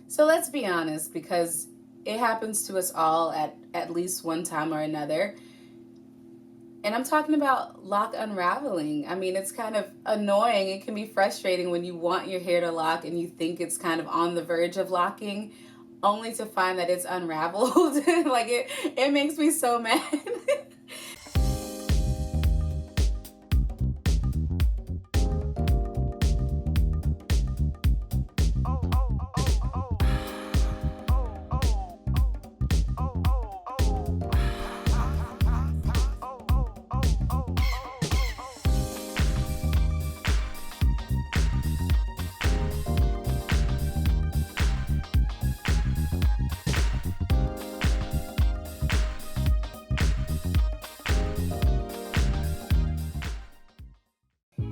So let's be honest, because it happens to us all at least one time or another. And I'm talking about lock unraveling. I mean, it's kind of annoying. It can be frustrating when you want your hair to lock and you think it's kind of on the verge of locking, only to find that it's unraveled. Like it makes me so mad.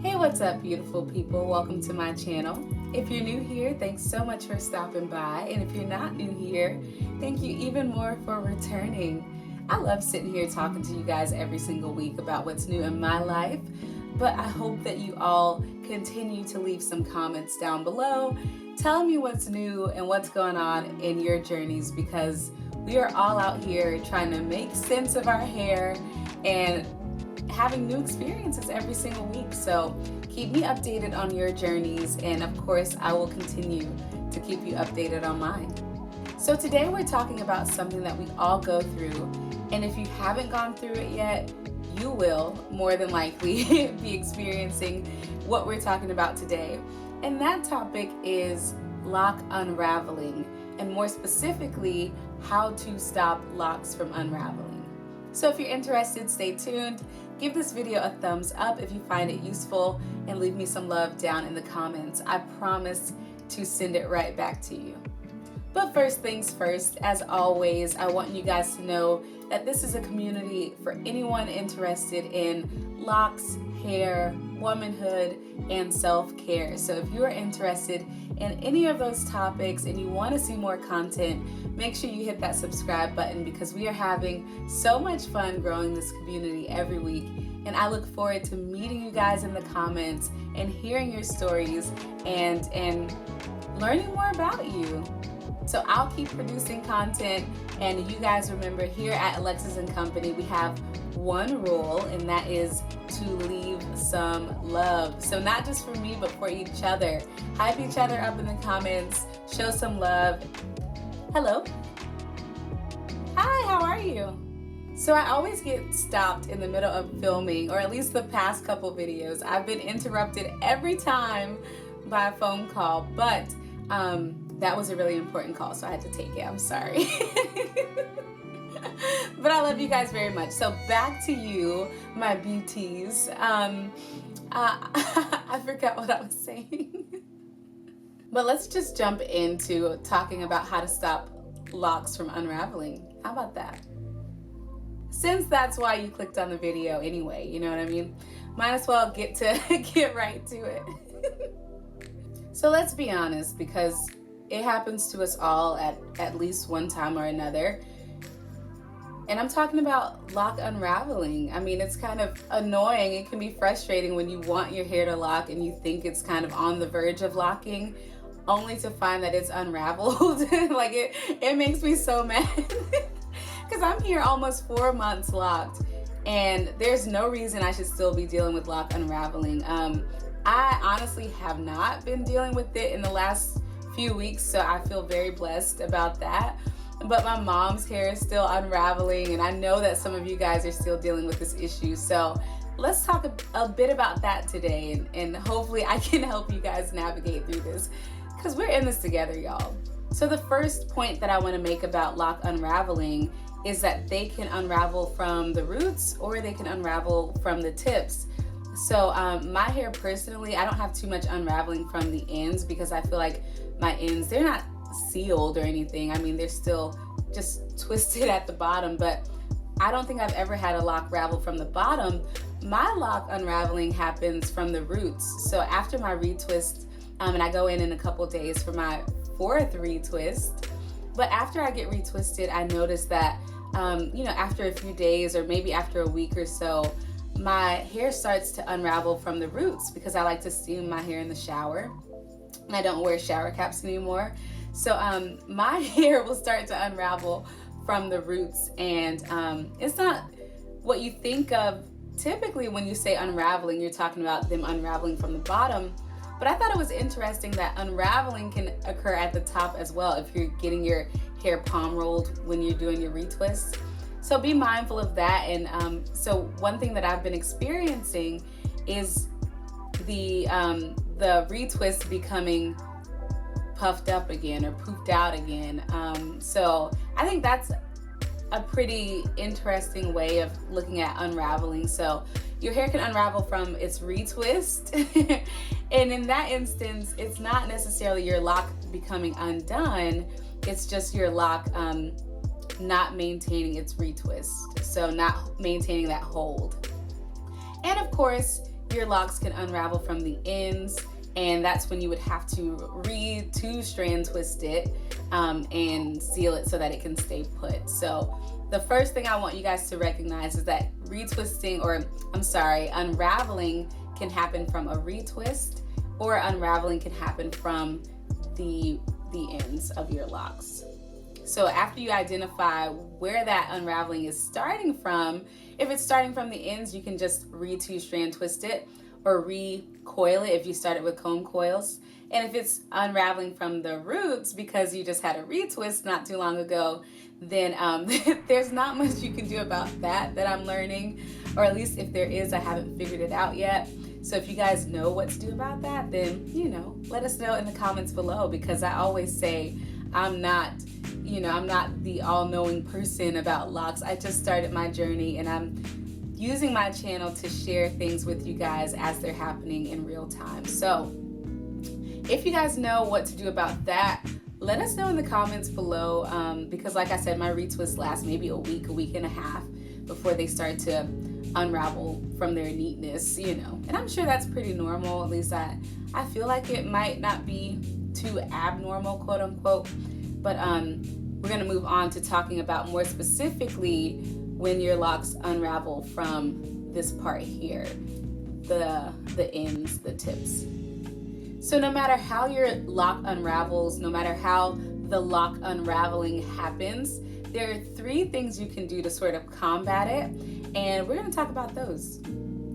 Hey, what's up, beautiful people? Welcome to my channel. If you're new here, thanks so much for stopping by. And if you're not new here, thank you even more for returning. I love sitting here talking to you guys every single week about what's new in my life, but I hope that you all continue to leave some comments down below telling me what's new and what's going on in your journeys, because we are all out here trying to make sense of our hair and having new experiences every single week. So keep me updated on your journeys, and of course I will continue to keep you updated on mine. So today we're talking about something that we all go through, and if you haven't gone through it yet, you will more than likely be experiencing what we're talking about today. And that topic is lock unraveling, and more specifically, how to stop locks from unraveling. So if you're interested, stay tuned. Give this video a thumbs up if you find it useful, and leave me some love down in the comments. I promise to send it right back to you. But first things first, as always, I want you guys to know that this is a community for anyone interested in locks, hair, womanhood, and self-care. So if you are interested in any of those topics and you want to see more content, make sure you hit that subscribe button, because we are having so much fun growing this community every week. And I look forward to meeting you guys in the comments and hearing your stories and learning more about you. So I'll keep producing content, and you guys remember, here at Alexis and Company, we have one rule, and that is to leave some love. So not just for me, but for each other. Hype each other up in the comments, show some love. Hello. Hi, how are you? So I always get stopped in the middle of filming, or at least the past couple videos. I've been interrupted every time by a phone call, but that was a really important call, so I had to take it. I'm sorry. But I love you guys very much. So back to you, my beauties. I forgot what I was saying. But let's just jump into talking about how to stop locks from unraveling. How about that? Since that's why you clicked on the video anyway, you know what I mean? Might as well get right to it. So let's be honest, because it happens to us all at least one time or another. And I'm talking about lock unraveling. I mean, it's kind of annoying. It can be frustrating when you want your hair to lock and you think it's kind of on the verge of locking, only to find that it's unraveled. Like it makes me so mad. Because I'm here almost 4 months locked, and there's no reason I should still be dealing with lock unraveling. I honestly have not been dealing with it in the last few weeks, so I feel very blessed about that. But my mom's hair is still unraveling, and I know that some of you guys are still dealing with this issue. So let's talk a bit about that today, and hopefully I can help you guys navigate through this, because we're in this together, y'all. So the first point that I want to make about lock unraveling is that they can unravel from the roots, or they can unravel from the tips. So my hair personally, I don't have too much unraveling from the ends, because I feel like my ends, they're not sealed or anything. I mean, they're still just twisted at the bottom, but I don't think I've ever had a lock ravel from the bottom. My lock unraveling happens from the roots. So after my retwist, and I go in a couple days for my 4th retwist, but after I get retwisted, I notice that after a few days, or maybe after a week or so, my hair starts to unravel from the roots, because I like to steam my hair in the shower, and I don't wear shower caps anymore. So my hair will start to unravel from the roots, and it's not what you think of. Typically when you say unraveling, you're talking about them unraveling from the bottom, but I thought it was interesting that unraveling can occur at the top as well if you're getting your hair palm rolled when you're doing your retwist. So be mindful of that. And so one thing that I've been experiencing is the retwist becoming puffed up again or poofed out again. So I think that's a pretty interesting way of looking at unraveling. So your hair can unravel from its retwist. And in that instance, it's not necessarily your lock becoming undone. It's just your lock not maintaining its retwist. So not maintaining that hold. And of course, your locks can unravel from the ends, and that's when you would have to two-strand twist it and seal it so that it can stay put. So the first thing I want you guys to recognize is that unraveling can happen from a retwist, or unraveling can happen from the ends of your locks. So after you identify where that unraveling is starting from, if it's starting from the ends, you can just two-strand twist it or recoil it if you started with comb coils. And if it's unraveling from the roots because you just had a retwist not too long ago, then there's not much you can do about that I'm learning, or at least if there is, I haven't figured it out yet. So if you guys know what to do about that, then, let us know in the comments below, because I always say I'm not the all-knowing person about locks. I just started my journey, and I'm using my channel to share things with you guys as they're happening in real time. So if you guys know what to do about that, let us know in the comments below, because like I said, my retwists last maybe a week and a half before they start to unravel from their neatness, and I'm sure that's pretty normal. At least I feel like it might not be too abnormal, quote unquote. But we're going to move on to talking about more specifically when your locks unravel from this part here, the ends, the tips. So no matter how your lock unravels, no matter how the lock unraveling happens, there are 3 things you can do to sort of combat it, and we're going to talk about those.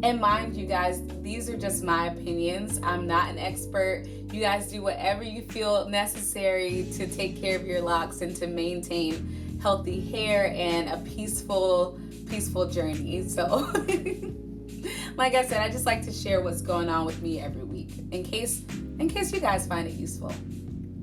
And mind you guys, these are just my opinions. I'm not an expert. You guys do whatever you feel necessary to take care of your locks and to maintain healthy hair and a peaceful journey. So like I said, I just like to share what's going on with me every week in case you guys find it useful.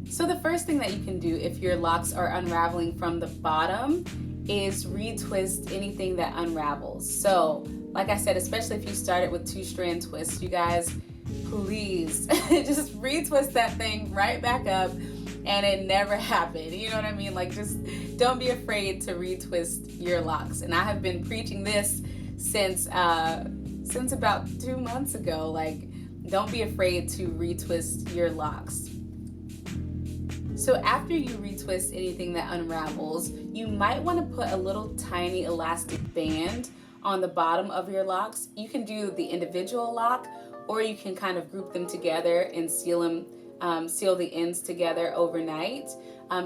So the first thing that you can do if your locks are unraveling from the bottom is retwist anything that unravels. So like I said, especially if you started with 2-strand twists, you guys, please just retwist that thing right back up and it never happened. You know what I mean? Like, just don't be afraid to retwist your locks. And I have been preaching this since about 2 months ago. Like, don't be afraid to retwist your locks. So after you retwist anything that unravels, you might want to put a little tiny elastic band on the bottom of your locks. You can do the individual lock, or you can kind of group them together and seal the ends together overnight,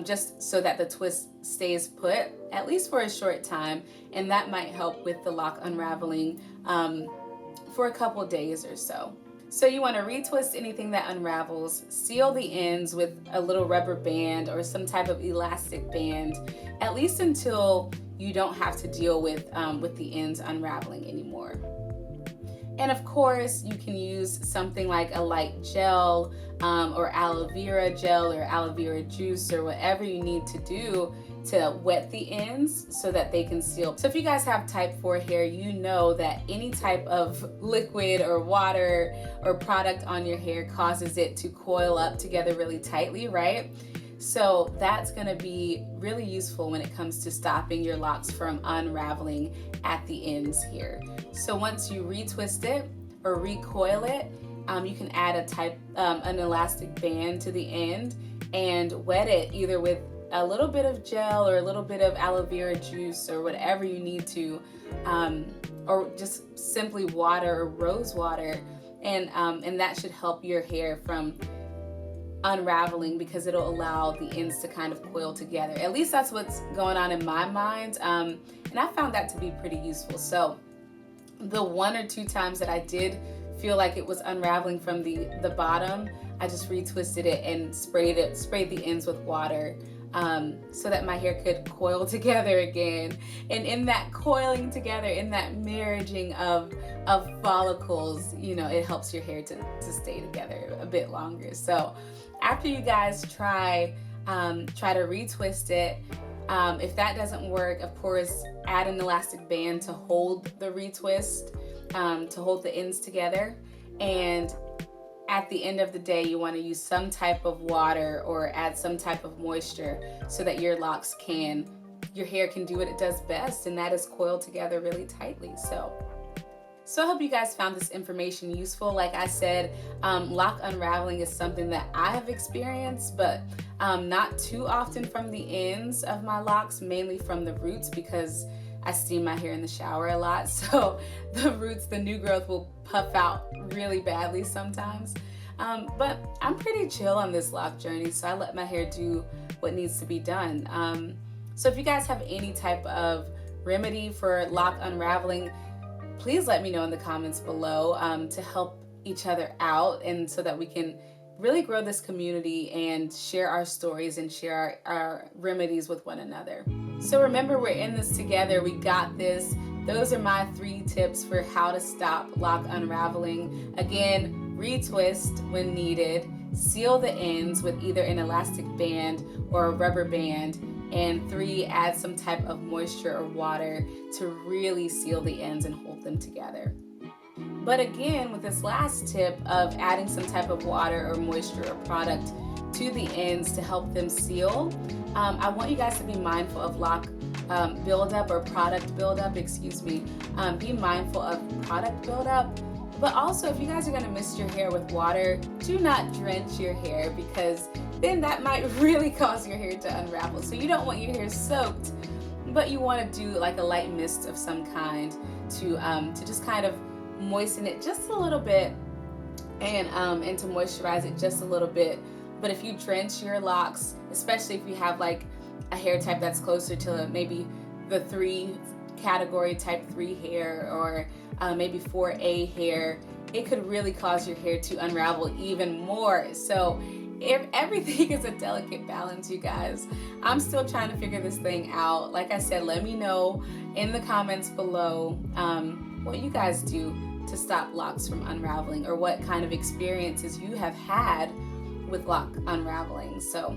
just so that the twist stays put, at least for a short time, and that might help with the lock unraveling for a couple days or so. So you want to retwist anything that unravels, seal the ends with a little rubber band or some type of elastic band, at least until you don't have to deal with the ends unraveling anymore. And of course, you can use something like a light gel or aloe vera gel or aloe vera juice or whatever you need to do to wet the ends so that they can seal. So if you guys have type 4 hair, you know that any type of liquid or water or product on your hair causes it to coil up together really tightly, right? So that's gonna be really useful when it comes to stopping your locks from unraveling at the ends here. So once you retwist it or recoil it, you can add an elastic band to the end and wet it either with a little bit of gel or a little bit of aloe vera juice or whatever you need to, or just simply water or rose water, and that should help your hair from unraveling because it'll allow the ends to kind of coil together. At least that's what's going on in my mind, and I found that to be pretty useful. So the 1 or 2 times that I did feel like it was unraveling from the bottom, I just retwisted it and sprayed the ends with water, so that my hair could coil together again. And in that coiling together, in that marriaging of follicles, you know, it helps your hair to stay together a bit longer. So after you guys try to retwist it, if that doesn't work, of course, add an elastic band to hold the retwist, to hold the ends together. And at the end of the day, you want to use some type of water or add some type of moisture so that your hair can do what it does best, and that is coil together really tightly. So I hope you guys found this information useful. Like I said, lock unraveling is something that I have experienced, but not too often from the ends of my locks, mainly from the roots, because I steam my hair in the shower a lot. So the roots, the new growth will puff out really badly sometimes. But I'm pretty chill on this lock journey, so I let my hair do what needs to be done. So if you guys have any type of remedy for lock unraveling, please let me know in the comments below, to help each other out, and so that we can really grow this community and share our stories and share our remedies with one another. So remember, we're in this together. We got this. Those are my 3 tips for how to stop lock unraveling. Again, retwist when needed, seal the ends with either an elastic band or a rubber band, and 3, add some type of moisture or water to really seal the ends and hold them together. But again, with this last tip of adding some type of water or moisture or product to the ends to help them seal, I want you guys to be mindful of lock buildup or product buildup, be mindful of product buildup. But also, if you guys are going to mist your hair with water, do not drench your hair, because then that might really cause your hair to unravel. So you don't want your hair soaked, but you want to do like a light mist of some kind to just kind of moisten it just a little bit, and to moisturize it just a little bit. But if you drench your locks, especially if you have like a hair type that's closer to maybe the 3 category type 3 hair, or maybe 4A hair, it could really cause your hair to unravel even more. So everything is a delicate balance, you guys. I'm still trying to figure this thing out. Like I said, let me know in the comments below what you guys do to stop locks from unraveling, or what kind of experiences you have had with lock unraveling. So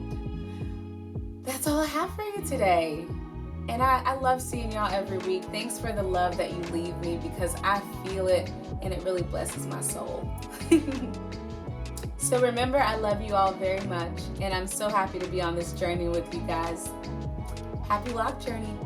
that's all I have for you today. And I love seeing y'all every week. Thanks for the love that you leave me, because I feel it and it really blesses my soul. So remember, I love you all very much, and I'm so happy to be on this journey with you guys. Happy lock journey.